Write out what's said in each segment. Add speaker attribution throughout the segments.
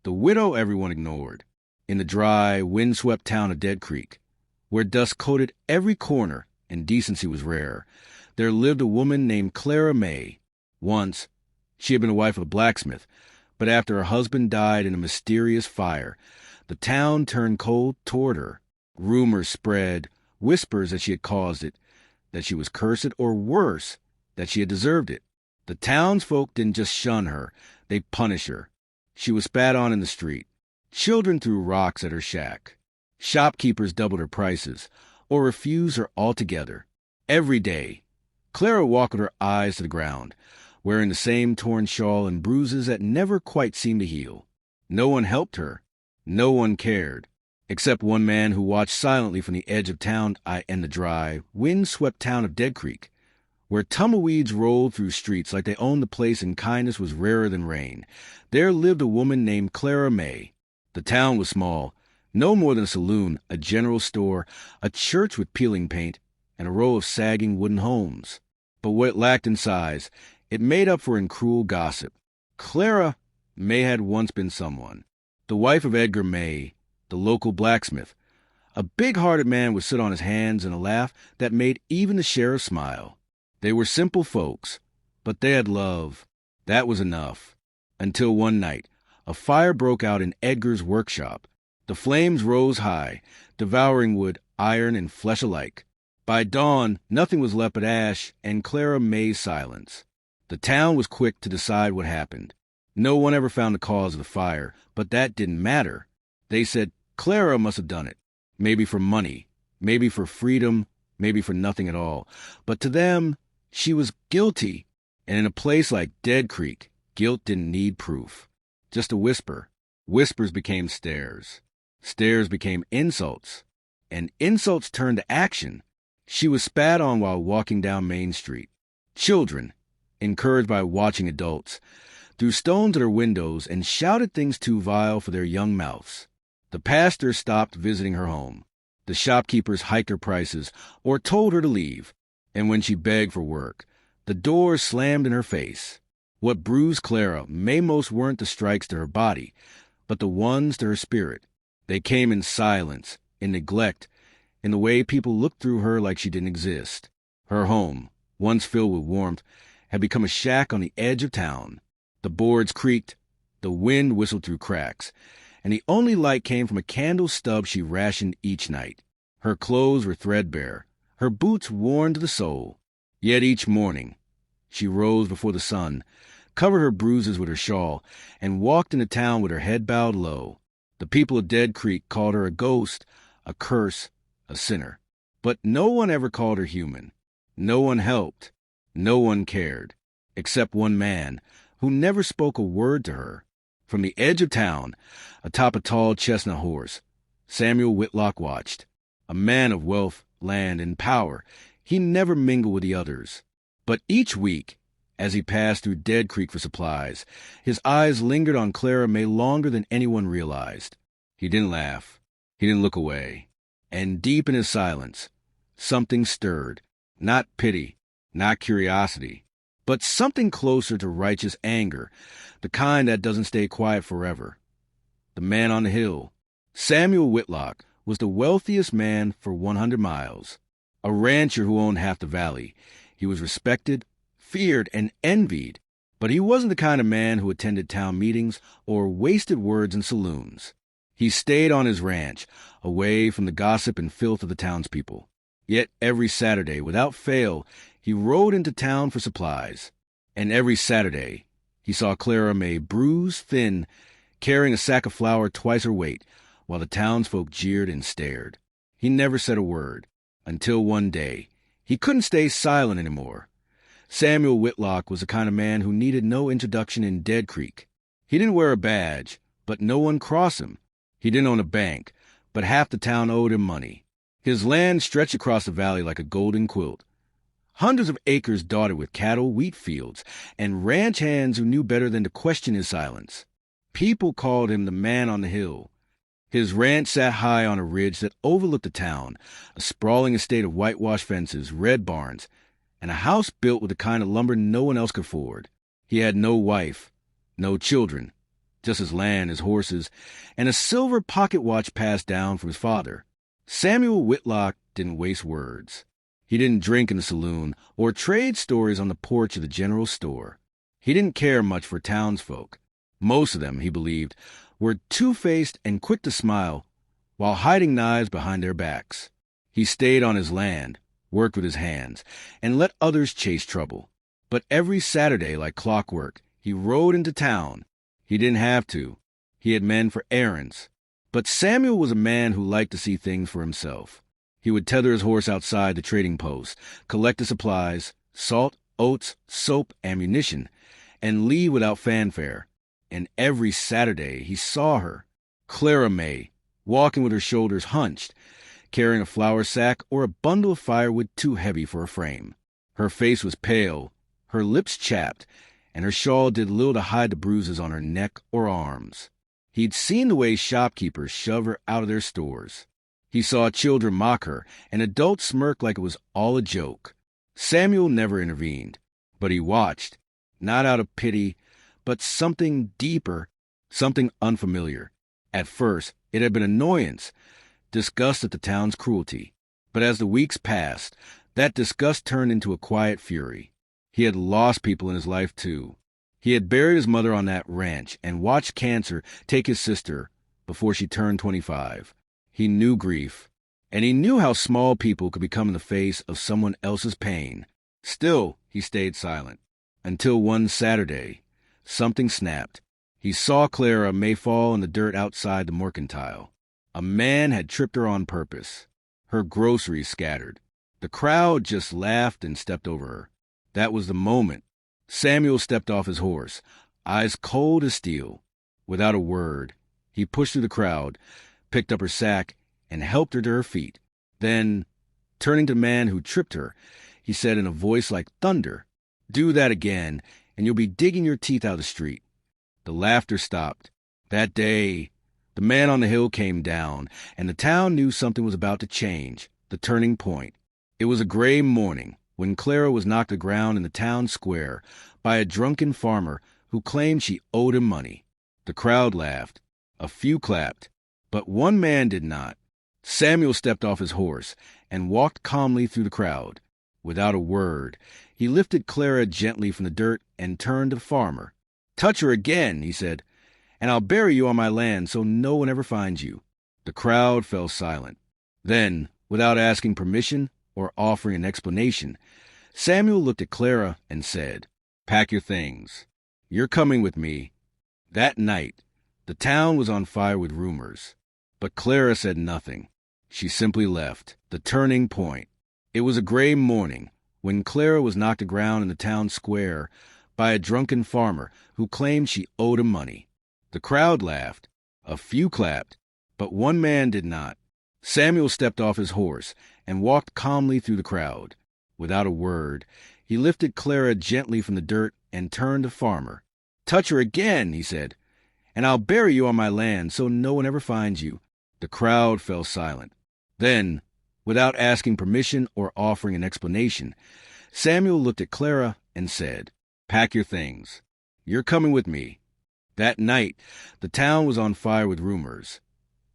Speaker 1: The widow everyone ignored. In the dry, wind-swept town of Dead Creek, where dust coated every corner and decency was rare, there lived a woman named Clara May. Once, she had been the wife of a blacksmith, but after her husband died in a mysterious fire, the town turned cold toward her. Rumors spread, whispers that she had caused it, that she was cursed, or worse, that she had deserved it. The townsfolk didn't just shun her, they punished her. She was spat on in the street. Children threw rocks at her shack. Shopkeepers doubled her prices, or refused her altogether. Every day, Clara walked with her eyes to the ground, wearing the same torn shawl and bruises that never quite seemed to heal. No one helped her. No one cared, except one man who watched silently from the edge of town and the dry, wind-swept town of Dead Creek, where tumbleweeds rolled through streets like they owned the place and kindness was rarer than rain. There lived a woman named Clara May. The town was small, no more than a saloon, a general store, a church with peeling paint, and a row of sagging wooden homes. But what it lacked in size, it made up for in cruel gossip. Clara May had once been someone. The wife of Edgar May, the local blacksmith. A big-hearted man would sit on his hands in a laugh that made even the sheriff smile. They were simple folks, but they had love. That was enough. Until one night, a fire broke out in Edgar's workshop. The flames rose high, devouring wood, iron, and flesh alike. By dawn, nothing was left but ash and Clara May's silence. The town was quick to decide what happened. No one ever found the cause of the fire, but that didn't matter. They said Clara must have done it. Maybe for money, maybe for freedom, maybe for nothing at all. But to them, she was guilty. And in a place like Dead Creek, guilt didn't need proof. Just a whisper. Whispers became stares. Stares became insults. And insults turned to action. She was spat on while walking down Main Street. Children, encouraged by watching adults, threw stones at her windows and shouted things too vile for their young mouths. The pastor stopped visiting her home. The shopkeepers hiked her prices or told her to leave. And when she begged for work, the doors slammed in her face. What bruised Clara May most weren't the strikes to her body, but the ones to her spirit. They came in silence, in neglect, in the way people looked through her like she didn't exist. Her home, once filled with warmth, had become a shack on the edge of town. The boards creaked, the wind whistled through cracks, and the only light came from a candle stub she rationed each night. Her clothes were threadbare, her boots worn to the sole. Yet each morning, she rose before the sun, covered her bruises with her shawl, and walked into town with her head bowed low. The people of Dead Creek called her a ghost, a curse, a sinner. But no one ever called her human. No one helped. No one cared, except one man, who never spoke a word to her. From the edge of town, atop a tall chestnut horse, Samuel Whitlock watched. A man of wealth, land, and power, he never mingled with the others. But each week, as he passed through Dead Creek for supplies, his eyes lingered on Clara May longer than anyone realized. He didn't laugh. He didn't look away. And deep in his silence, something stirred. Not pity, not curiosity, but something closer to righteous anger, the kind that doesn't stay quiet forever. The man on the hill, Samuel Whitlock, was the wealthiest man for 100 miles. A rancher who owned half the valley. He was respected, feared, and envied, but he wasn't the kind of man who attended town meetings or wasted words in saloons. He stayed on his ranch, away from the gossip and filth of the townspeople. Yet every Saturday, without fail, he rode into town for supplies. And every Saturday, he saw Clara May bruised, thin, carrying a sack of flour twice her weight, while the townsfolk jeered and stared. He never said a word, until one day, he couldn't stay silent anymore. Samuel Whitlock was the kind of man who needed no introduction in Dead Creek. He didn't wear a badge, but no one crossed him. He didn't own a bank, but half the town owed him money. His land stretched across the valley like a golden quilt. Hundreds of acres dotted with cattle, wheat fields, and ranch hands who knew better than to question his silence. People called him the man on the hill. His ranch sat high on a ridge that overlooked the town, a sprawling estate of whitewashed fences, red barns, and a house built with the kind of lumber no one else could afford. He had no wife, no children, just his land, his horses, and a silver pocket watch passed down from his father. Samuel Whitlock didn't waste words. He didn't drink in the saloon or trade stories on the porch of the general store. He didn't care much for townsfolk. Most of them, he believed, were two-faced and quick to smile while hiding knives behind their backs. He stayed on his land, worked with his hands, and let others chase trouble. But every Saturday, like clockwork, he rode into town. He didn't have to. He had men for errands. But Samuel was a man who liked to see things for himself. He would tether his horse outside the trading post, collect the supplies, salt, oats, soap, ammunition, and leave without fanfare. And every Saturday he saw her, Clara May, walking with her shoulders hunched, carrying a flour sack or a bundle of firewood too heavy for a frame. Her face was pale, her lips chapped, and her shawl did little to hide the bruises on her neck or arms. He'd seen the way shopkeepers shove her out of their stores. He saw children mock her and adults smirk like it was all a joke. Samuel never intervened, but he watched, not out of pity, but something deeper, something unfamiliar. At first, it had been annoyance, disgust at the town's cruelty. But as the weeks passed, that disgust turned into a quiet fury. He had lost people in his life, too. He had buried his mother on that ranch and watched cancer take his sister before she turned 25. He knew grief, and he knew how small people could become in the face of someone else's pain. Still, he stayed silent. Until one Saturday, something snapped. He saw Clara May fall in the dirt outside the mercantile. A man had tripped her on purpose. Her groceries scattered. The crowd just laughed and stepped over her. That was the moment. Samuel stepped off his horse, eyes cold as steel. Without a word, he pushed through the crowd, picked up her sack, and helped her to her feet. Then, turning to the man who tripped her, he said in a voice like thunder, "Do that again, and you'll be digging your teeth out of the street." The laughter stopped. That day, the man on the hill came down, and the town knew something was about to change, the turning point. It was a gray morning when Clara was knocked to the ground in the town square by a drunken farmer who claimed she owed him money. The crowd laughed. A few clapped, but one man did not. Samuel stepped off his horse and walked calmly through the crowd. Without a word, he lifted Clara gently from the dirt and turned to the farmer. "Touch her again," he said, "and I'll bury you on my land so no one ever finds you." The crowd fell silent. Then, without asking permission or offering an explanation, Samuel looked at Clara and said, "Pack your things. You're coming with me." That night, the town was on fire with rumors. But Clara said nothing. She simply left. The turning point. It was a gray morning when Clara was knocked to the ground in the town square by a drunken farmer who claimed she owed him money. The crowd laughed. A few clapped, but one man did not. Samuel stepped off his horse and walked calmly through the crowd. Without a word, he lifted Clara gently from the dirt and turned to the farmer. "Touch her again," he said, "and I'll bury you on my land so no one ever finds you." The crowd fell silent. Then, without asking permission or offering an explanation, Samuel looked at Clara and said, "Pack your things. You're coming with me." That night, the town was on fire with rumors.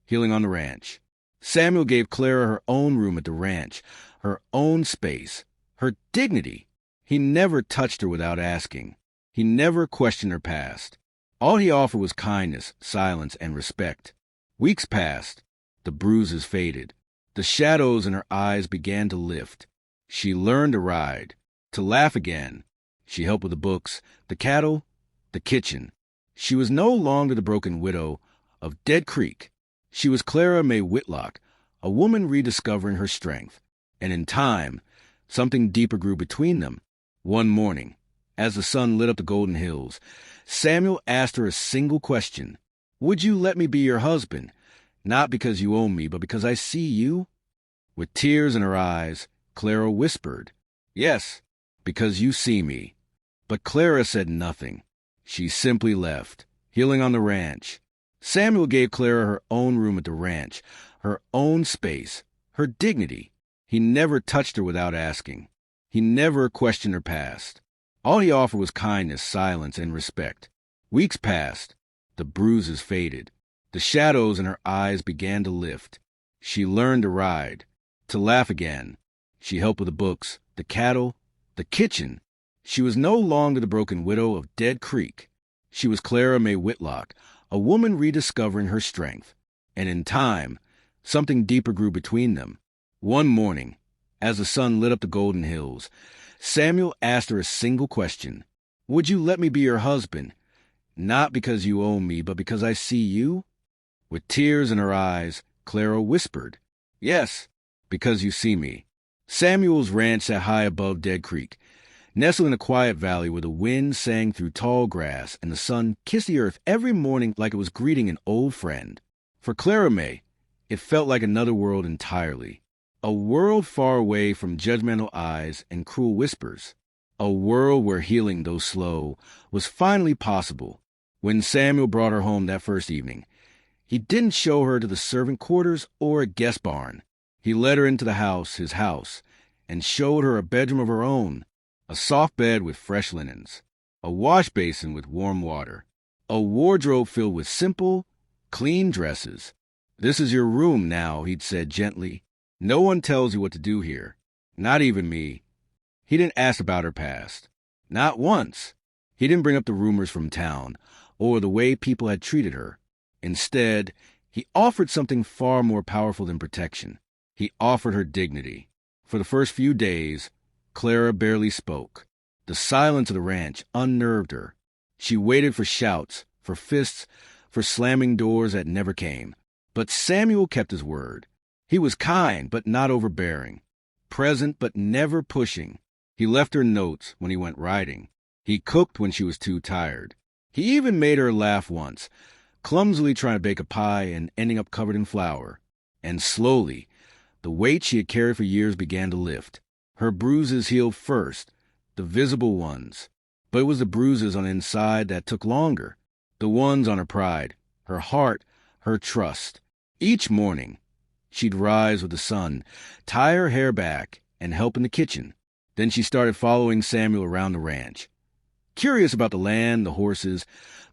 Speaker 1: Healing on the ranch. Samuel gave Clara her own room at the ranch, her own space, her dignity. He never touched her without asking. He never questioned her past. All he offered was kindness, silence, and respect. Weeks passed. The bruises faded. The shadows in her eyes began to lift. She learned to ride, to laugh again. She helped with the books, the cattle, the kitchen. She was no longer the broken widow of Dead Creek. She was Clara May Whitlock, a woman rediscovering her strength. And in time, something deeper grew between them. One morning, as the sun lit up the golden hills, Samuel asked her a single question. "Would you let me be your husband? Not because you own me, but because I see you?" With tears in her eyes, Clara whispered, "Yes, because you see me." But Clara said nothing. She simply left, healing on the ranch. Samuel gave Clara her own room at the ranch, her own space, her dignity. He never touched her without asking. He never questioned her past. All he offered was kindness, silence, and respect. Weeks passed. The bruises faded. The shadows in her eyes began to lift. She learned to ride, to laugh again. She helped with the books, the cattle, the kitchen. She was no longer the broken widow of Dead Creek. She was Clara May Whitlock, a woman rediscovering her strength. And in time, something deeper grew between them. One morning, as the sun lit up the golden hills, Samuel asked her a single question. "Would you let me be your husband? Not because you own me, but because I see you?" With tears in her eyes, Clara whispered, "Yes, because you see me." Samuel's ranch sat high above Dead Creek, nestled in a quiet valley where the wind sang through tall grass and the sun kissed the earth every morning like it was greeting an old friend. For Clara May, it felt like another world entirely. A world far away from judgmental eyes and cruel whispers. A world where healing, though slow, was finally possible. When Samuel brought her home that first evening, he didn't show her to the servant quarters or a guest barn. He led her into the house, his house, and showed her a bedroom of her own, a soft bed with fresh linens, a wash basin with warm water, a wardrobe filled with simple, clean dresses. "This is your room now," he'd said gently. "No one tells you what to do here, not even me." He didn't ask about her past. Not once. He didn't bring up the rumors from town or the way people had treated her. Instead, he offered something far more powerful than protection. He offered her dignity. For the first few days, Clara barely spoke. The silence of the ranch unnerved her. She waited for shouts, for fists, for slamming doors that never came. But Samuel kept his word. He was kind, but not overbearing. Present, but never pushing. He left her notes when he went riding. He cooked when she was too tired. He even made her laugh once, clumsily trying to bake a pie and ending up covered in flour. And slowly, the weight she had carried for years began to lift. Her bruises healed first, the visible ones. But it was the bruises on the inside that took longer. The ones on her pride, her heart, her trust. Each morning, she'd rise with the sun, tie her hair back, and help in the kitchen. Then she started following Samuel around the ranch. Curious about the land, the horses,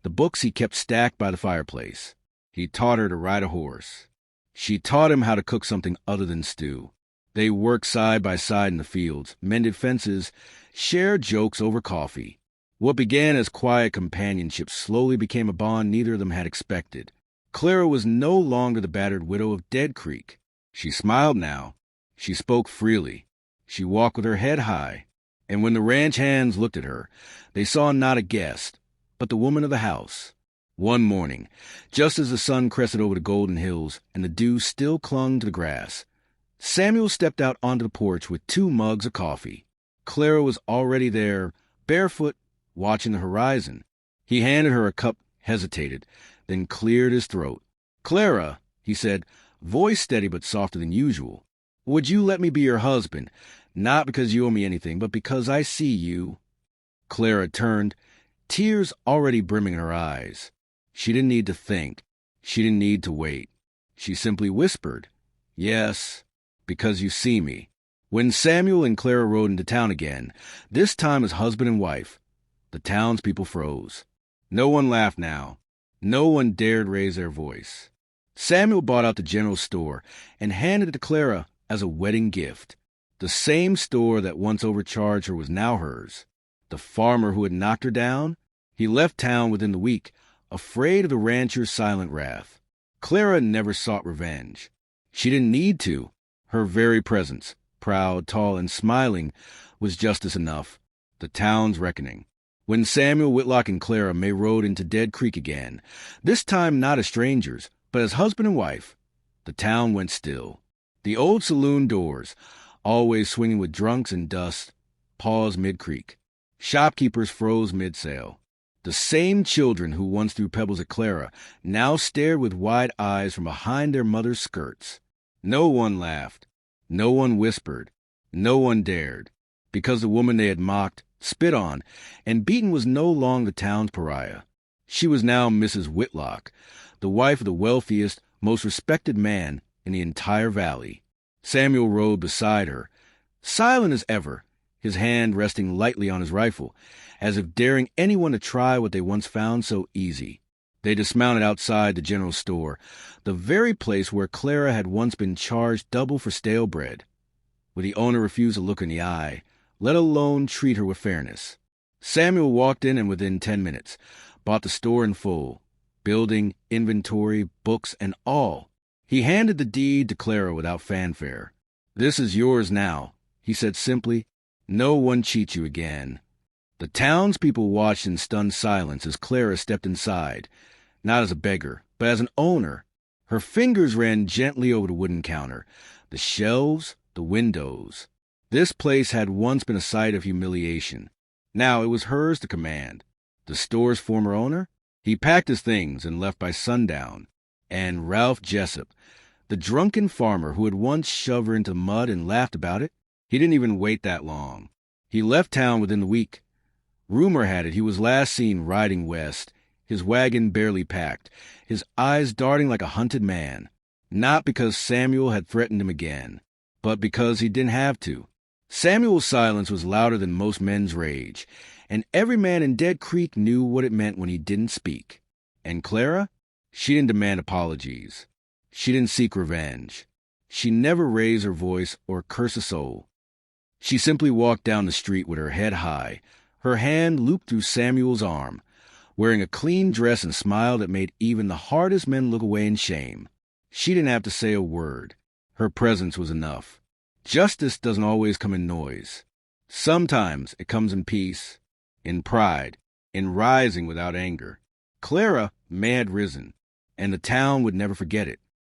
Speaker 1: the books he kept stacked by the fireplace. He taught her to ride a horse. She taught him how to cook something other than stew. They worked side by side in the fields, mended fences, shared jokes over coffee. What began as quiet companionship slowly became a bond neither of them had expected. Clara was no longer the battered widow of Dead Creek. She smiled now. She spoke freely. She walked with her head high. And when the ranch hands looked at her, they saw not a guest, but the woman of the house. One morning, just as the sun crested over the golden hills and the dew still clung to the grass, Samuel stepped out onto the porch with 2 mugs of coffee. Clara was already there, barefoot, watching the horizon. He handed her a cup, hesitated, then cleared his throat. "Clara," he said, voice steady but softer than usual, "would you let me be your husband? Not because you owe me anything, but because I see you." Clara turned, tears already brimming in her eyes. She didn't need to think. She didn't need to wait. She simply whispered, "Yes, because you see me." When Samuel and Clara rode into town again, this time as husband and wife, the townspeople froze. No one laughed now. No one dared raise their voice. Samuel bought out the general store and handed it to Clara as a wedding gift. The same store that once overcharged her was now hers. The farmer who had knocked her down? He left town within the week, afraid of the rancher's silent wrath. Clara never sought revenge. She didn't need to. Her very presence, proud, tall, and smiling, was justice enough. The town's reckoning. When Samuel Whitlock and Clara May rode into Dead Creek again, this time not as strangers, but as husband and wife, the town went still. The old saloon doors, always swinging with drunks and dust, paused mid-creek. Shopkeepers froze mid-sale. The same children who once threw pebbles at Clara now stared with wide eyes from behind their mother's skirts. No one laughed. No one whispered. No one dared. Because the woman they had mocked, spit on, and beaten was no longer the town's pariah. She was now Mrs. Whitlock, the wife of the wealthiest, most respected man in the entire valley. Samuel rode beside her, silent as ever, his hand resting lightly on his rifle, as if daring anyone to try what they once found so easy. They dismounted outside the general store, the very place where Clara had once been charged double for stale bread. But the owner refused to look in the eye, let alone treat her with fairness. Samuel walked in and within 10 minutes bought the store in full, building, inventory, books, and all. He handed the deed to Clara without fanfare. "This is yours now," he said simply. "No one cheats you again." The townspeople watched in stunned silence as Clara stepped inside, not as a beggar, but as an owner. Her fingers ran gently over the wooden counter, the shelves, the windows. This place had once been a site of humiliation. Now it was hers to command. The store's former owner? He packed his things and left by sundown. And Ralph Jessup, the drunken farmer who had once shoved her into the mud and laughed about it, he didn't even wait that long. He left town within the week. Rumor had it he was last seen riding west, his wagon barely packed, his eyes darting like a hunted man. Not because Samuel had threatened him again, but because he didn't have to. Samuel's silence was louder than most men's rage, and every man in Dead Creek knew what it meant when he didn't speak. And Clara? She didn't demand apologies. She didn't seek revenge. She never raised her voice or cursed a soul. She simply walked down the street with her head high, her hand looped through Samuel's arm, wearing a clean dress and smile that made even the hardest men look away in shame. She didn't have to say a word. Her presence was enough. Justice doesn't always come in noise. Sometimes it comes in peace, in pride, in rising without anger. Clara may had risen, and the town would never forget it.